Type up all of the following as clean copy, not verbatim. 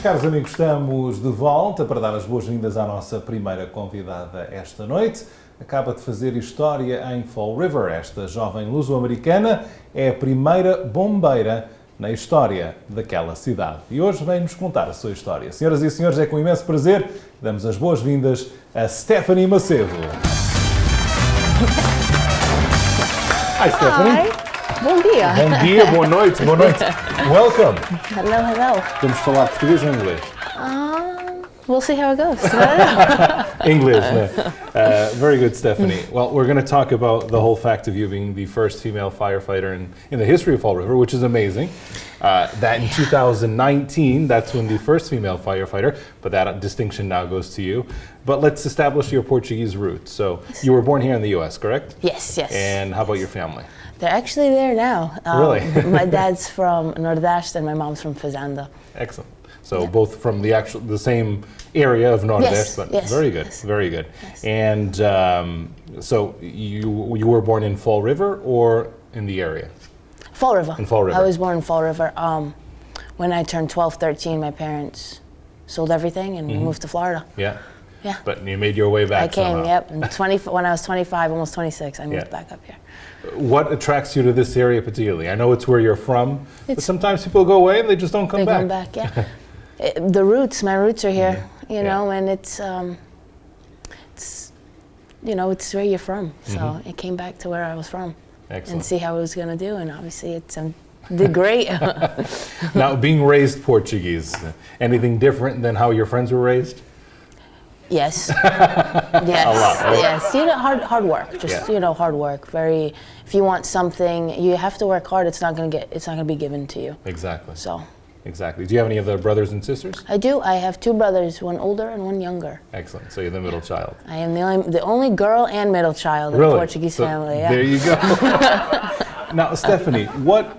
caros amigos, estamos de volta para dar as boas-vindas à nossa primeira convidada esta noite. Acaba de fazer história em Fall River. Esta jovem luso-americana é a primeira bombeira na história daquela cidade. E hoje vem-nos contar a sua história. Senhoras e senhores, é com imenso prazer que damos as boas-vindas a Stephanie Macedo. Hi, Stephanie. Hi. Bom dia. Bom dia, boa noite, boa noite. Welcome. Hello, hello. Vamos falar português ou inglês? We'll see how it goes. English, no. Very good, Stephanie. Well, we're going to talk about the whole fact of you being the first female firefighter in the history of Fall River, which is amazing. That in 2019, that's when the first female firefighter, but that distinction now goes to you. But let's establish your Portuguese roots. So you were born here in the U.S., correct? Yes, yes. And how about your family? They're actually there now. Really? My dad's from Nordeste and my mom's from Fazenda. Excellent. So both from the same area of Nordeste, Yes, but yes, very good, yes. very good. Yes. And so you were born in Fall River or in the area? Fall River. In Fall River. I was born in Fall River. When I turned 12, 13, my parents sold everything and we moved to Florida. Yeah. Yeah. But you made your way back I came, somehow. yep. And when I was 25, almost 26, I moved back up here. What attracts you to this area particularly? I know it's where you're from, but It's- sometimes people go away and they just don't come They back. come back, yeah. The roots, my roots are here, you know, and it's it's where you're from. So it came back to where I was from. Excellent. And see how it was going to do, and obviously it did great. Now, being raised Portuguese, anything different than how your friends were raised? Yes. Yes. A lot, right? Yes. You know, hard work. Just hard work. If you want something, you have to work hard. It's not going to be given to you. Exactly. So Exactly. Do you have any other brothers and sisters? I do. I have two brothers, one older and one younger. Excellent. So you're the middle child. I am the only girl and middle child in Really? a Portuguese So family. Yeah. There you go. Now, Stephanie, what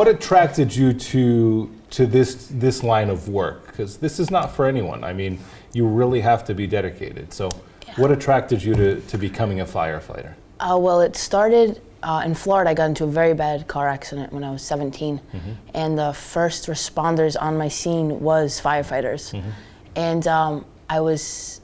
attracted you to this line of work? Because this is not for anyone. I mean, you really have to be dedicated. So what attracted you to becoming a firefighter? Well, it started in Florida. I got into a very bad car accident when I was 17, and the first responders on my scene was firefighters. And I was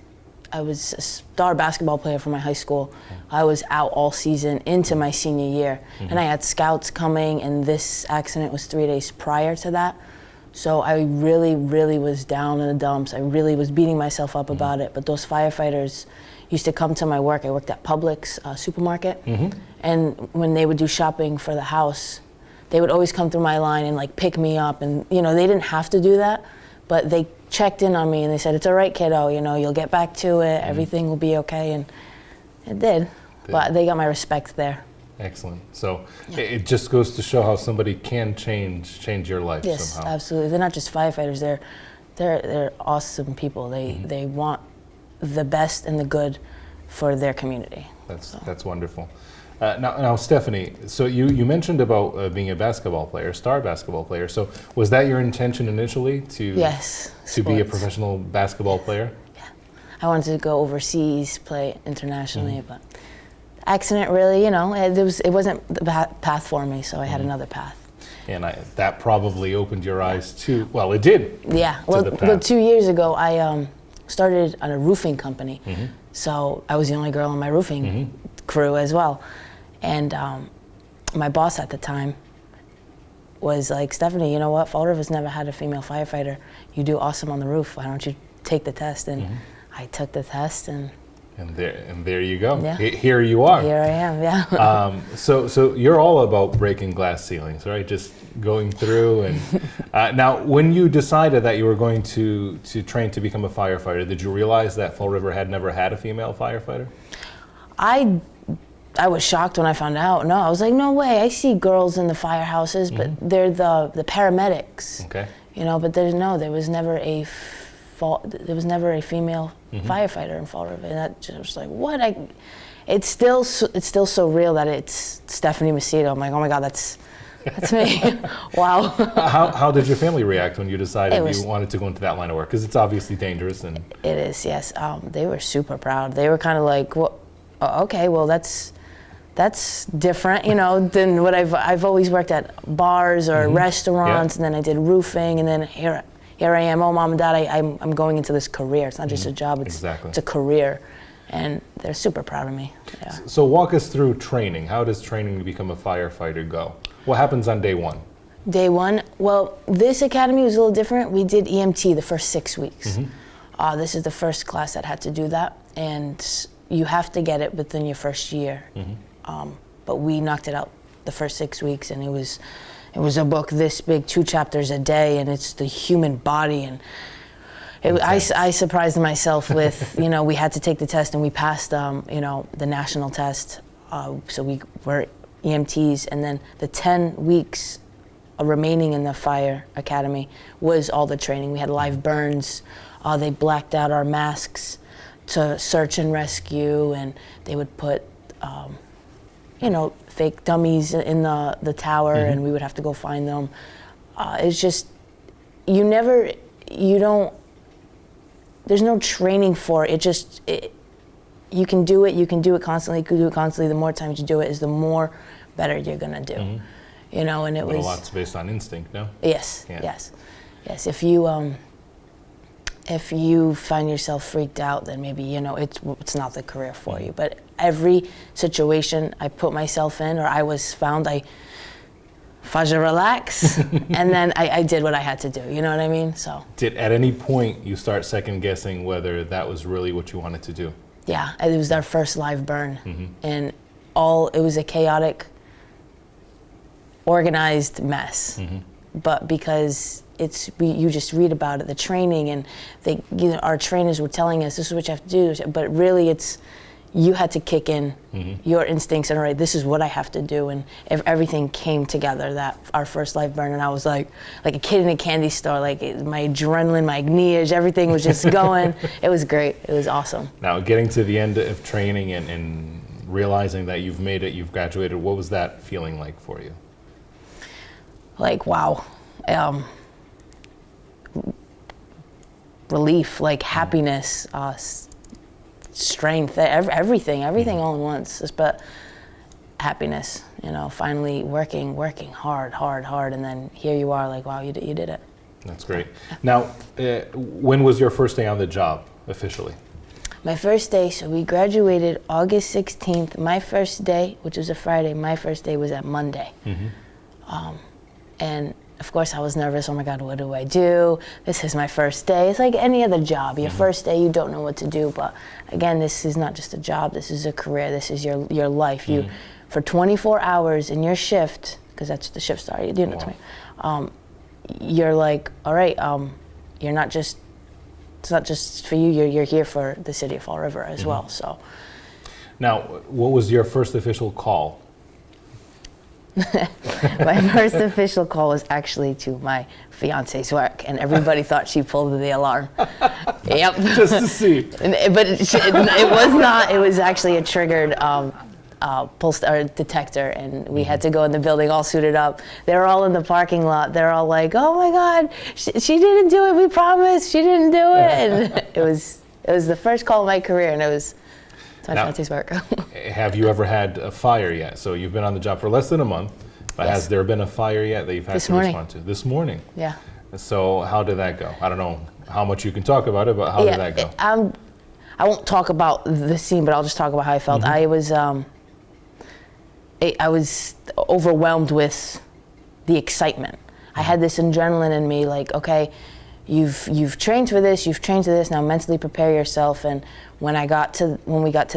a star basketball player for my high school. I was out all season into my senior year, and I had scouts coming, and this accident was 3 days prior to that. So I really, really was down in the dumps. I really was beating myself up about it. But those firefighters used to come to my work. I worked at Publix supermarket, and when they would do shopping for the house, they would always come through my line and like pick me up. And they didn't have to do that, but they checked in on me and they said, "It's all right, kiddo. You'll get back to it. Everything will be okay." And it did. But they got my respect there. Excellent. So it just goes to show how somebody can change your life Yes, somehow. absolutely. They're not just firefighters. They're awesome people. They want the best and the good for their community. That's wonderful. Now, Stephanie, so you mentioned about being a basketball player, star basketball player. So was that your intention initially to be a sports. professional basketball player? Yeah, I wanted to go overseas, play internationally, but accident really, it wasn't the path for me, so I had another path. And that probably opened your eyes to, well, it did. Yeah, well, 2 years ago, I started on a roofing company. So I was the only girl on my roofing crew as well. And my boss at the time was like, "Stephanie, you know what? Fall River's never had a female firefighter. You do awesome on the roof. Why don't you take the test?" And I took the test, and there you go. Yeah. Here you are. here I am, yeah. So you're all about breaking glass ceilings, right? Just going through and now, when you decided that you were going to train to become a firefighter, did you realize that Fall River had never had a female firefighter? I was shocked when I found out. No, I was like, no way. I see girls in the firehouses, but they're the paramedics. Okay. But there was never a female firefighter in Fall River, and that just was like, what? It's still so real that it's Stephanie Macedo. I'm like, oh my God, that's me. Wow. How did your family react when you decided you wanted to go into that line of work? Because it's obviously dangerous. And it is, yes. They were super proud. They were kind of like, well, okay, well, that's different, than what I've always worked at bars or restaurants, and then I did roofing, and then here here I am, oh, mom and dad, I'm going into this career. It's not just a job, it's a career. And they're super proud of me. Yeah. So walk us through training. How does training to become a firefighter go? What happens on day one? Day one, well, this academy was a little different. We did EMT the first 6 weeks. This is the first class that had to do that. And you have to get it within your first year. But we knocked it out the first 6 weeks, and it was a book this big, 2 chapters a day, and it's the human body. And I surprised myself with, we had to take the test, and we passed, the national test. So we were EMTs, and then the 10 weeks remaining in the fire academy was all the training. We had live burns. They blacked out our masks to search and rescue, and they would put, fake dummies in the tower, and we would have to go find them. It's just, there's no training for it. You can do it constantly. The more times you do it, is the more better you're gonna do. And it was. A lot's based on instinct, no? Yes, yeah. yes. If you find yourself freaked out, then maybe it's not the career for you. But every situation I put myself in, or I was found, I relax, and then I did what I had to do. You know what I mean? So. Did at any point you start second guessing whether that was really what you wanted to do? Yeah, it was our first live burn, and it was a chaotic, organized mess. But because you just read about it, the training, and our trainers were telling us this is what you have to do, but really you had to kick in your instincts and, all right, this is what I have to do. And if everything came together, that our first live burn, and I was like a kid in a candy store, my adrenaline, my Agnias, everything was just going. It was great. It was awesome. Now, getting to the end of training and realizing that you've made it, you've graduated, what was that feeling like for you? Wow. Relief, happiness, strength, everything all at once. But happiness, finally working hard, and then here you are, wow, you did it. That's great. Now, when was your first day on the job officially? My first day, so we graduated August 16th. My first day, which was a Friday, my first day was at Monday. And of course I was nervous. Oh my God, what do I do? This is my first day. It's like any other job. Your first day, you don't know what to do. But again, this is not just a job. This is a career. This is your life. You, for 24 hours in your shift, because that's the shift start. You're like, all right, you're not just. It's not just for you. You're here for the city of Fall River as well. So. Now, what was your first official call? My first official call was actually to my fiance's work, and everybody thought she pulled the alarm. Yep. Just to see. But it was not. It was actually a triggered pulse detector, and we had to go in the building all suited up. They were all in the parking lot. They're all like, "Oh my God, she didn't do it. We promised she didn't do it." And it was the first call of my career, and it was. Now, have you ever had a fire yet? So you've been on the job for less than a month, but has there been a fire yet that you've had to respond to? This morning? Yeah. So how did that go? I don't know how much you can talk about it, but how did that go? I won't talk about the scene, but I'll just talk about how I felt. I was overwhelmed with the excitement. I had this adrenaline in me, okay, you've trained for this, now mentally prepare yourself. And when we got to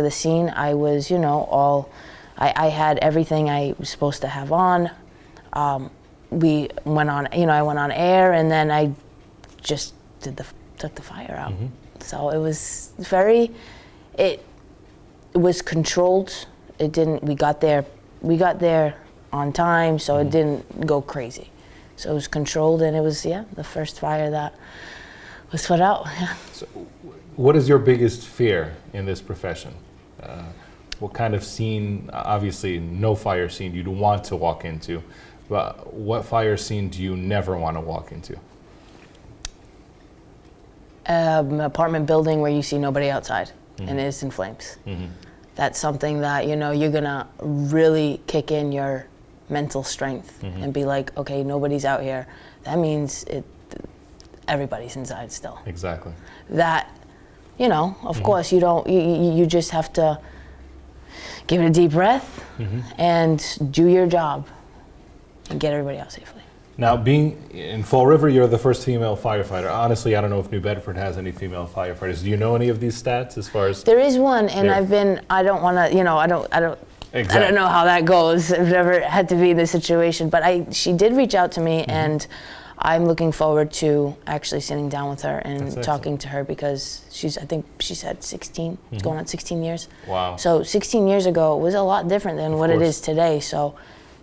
the scene, I was, I had everything I was supposed to have on. We went on, I went on air, and then I just took the fire out. So it was it was controlled. We got there on time, so it didn't go crazy. So it was controlled, and it was, the first fire that was put out. Yeah. So what is your biggest fear in this profession? What kind of scene, obviously no fire scene you'd want to walk into, but what fire scene do you never want to walk into? An apartment building where you see nobody outside and it's in flames. That's something that, you're gonna really kick in your mental strength and be like, okay, nobody's out here. That means everybody's inside still. Exactly. That, of course, you just have to give it a deep breath and do your job and get everybody out safely. Now, being in Fall River, you're the first female firefighter. Honestly, I don't know if New Bedford has any female firefighters. Do you know any of these stats as far as? There is one, and I don't want to, I don't know how that goes. I've never had to be in this situation, but she did reach out to me, and I'm looking forward to actually sitting down with her and talking to her, because I think she said 16, it's going on 16 years. Wow. So 16 years ago was a lot different than what it is today. So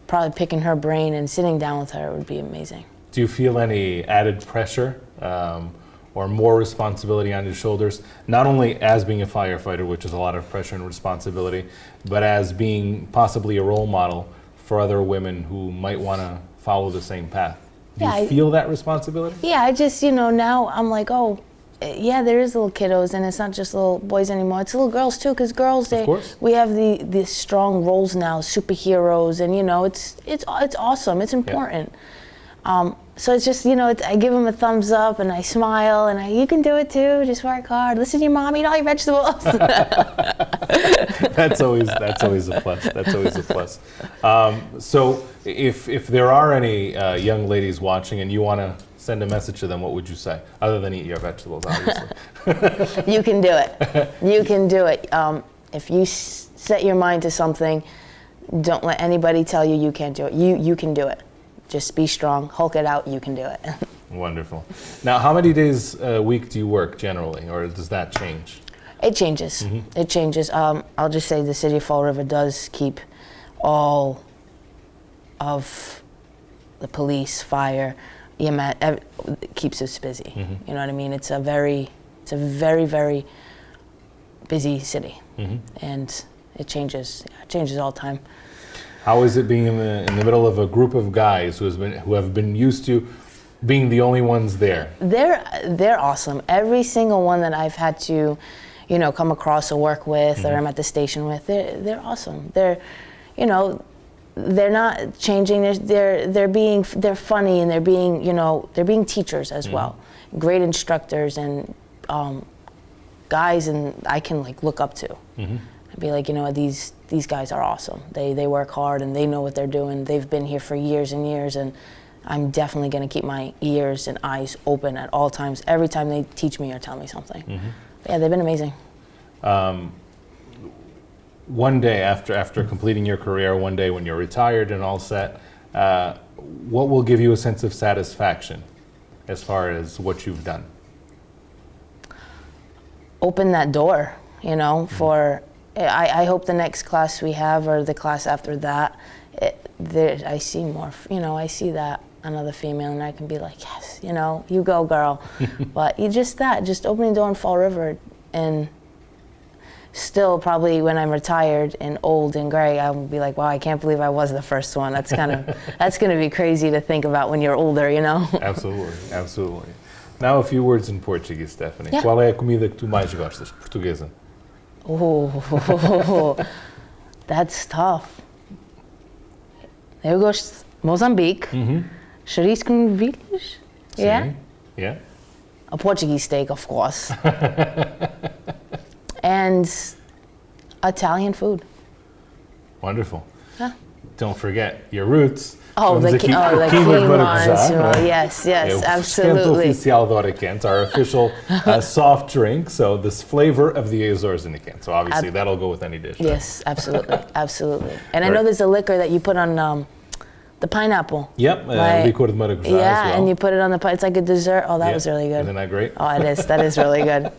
probably picking her brain and sitting down with her would be amazing. Do you feel any added pressure or more responsibility on your shoulders, not only as being a firefighter, which is a lot of pressure and responsibility, but as being possibly a role model for other women who might want to follow the same path? Do you feel that responsibility? Yeah, I just, now I'm like, oh, yeah, there is little kiddos, and it's not just little boys anymore. It's little girls too, because girls, we have the strong roles now, superheroes, and it's awesome. It's important. So it's just, I give them a thumbs up and I smile and you can do it too. Just work hard. Listen to your mom. Eat all your vegetables. That's always a plus. That's always a plus. So if there are any young ladies watching and you want to send a message to them, what would you say? Other than eat your vegetables, obviously. You can do it. You can do it. If you set your mind to something, don't let anybody tell you can't do it. You can do it. Just be strong, Hulk it out, you can do it. Wonderful. Now, how many days a week do you work generally, or does that change? It changes. It changes. I'll just say the city of Fall River does keep all of the police, fire, EMS, keeps us busy. You know what I mean? It's a very, very busy city, and it changes. It changes all the time. How is it being in the middle of a group of guys who have been used to being the only ones there? They're awesome. Every single one that I've had to, come across or work with, or I'm at the station with, they're awesome. They're not changing. They're funny, and they're being teachers as well. Great instructors and guys, and I can look up to. I'd be like, these guys are awesome. They work hard and they know what they're doing. They've been here for years and years, and I'm definitely going to keep my ears and eyes open at all times, every time they teach me or tell me something. Yeah, they've been amazing. One day after completing your career, one day when you're retired and all set, what will give you a sense of satisfaction as far as what you've done? Open that door, for... I hope the next class we have, or the class after that, I see more, I see that another female, and I can be like, yes, you go, girl. But just opening the door in Fall River, and still probably when I'm retired and old and gray, I will be like, wow, I can't believe I was the first one. That's going to be crazy to think about when you're older, Absolutely. Now a few words in Portuguese, Stephanie. Yeah. Qual é a comida que tu mais gostas, portuguesa? Oh, that's tough. Eu gosto de Mozambique, chouriço com novilhas. Yeah? Yeah. A Portuguese steak, of course. And Italian food. Wonderful. Yeah. Don't forget your roots. Oh, the quinoa Yes, absolutely. Oficial de Hora Quente, our official soft drink. So this flavor of the Azores in the can. So obviously that'll go with any dish. Yes, absolutely, absolutely. And I know there's a liquor that you put on the pineapple. Yep, licor de maracujá as well. And you put it on the it's like a dessert. Oh, that was really good. Isn't that great? Oh, it is. That is really good.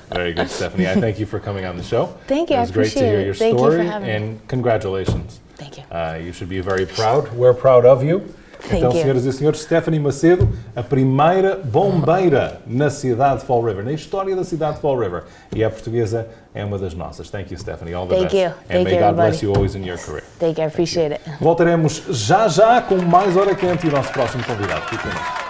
Very good, Stephanie. I thank you for coming on the show. Thank you. It was great to hear your story. Thank you for having me. And congratulations. Thank you. You should be very proud. We're proud of you. Então, you. senhoras e senhores, Stephanie Macedo, a primeira bombeira na cidade de Fall River, na história da cidade de Fall River. E a portuguesa é uma das nossas. Thank you, Stephanie. All the best. Thank you. And may God everybody. bless you always in your career. Thank you. I appreciate it. Voltaremos já com mais Hora Quente e o nosso próximo convidado. Fique connosco.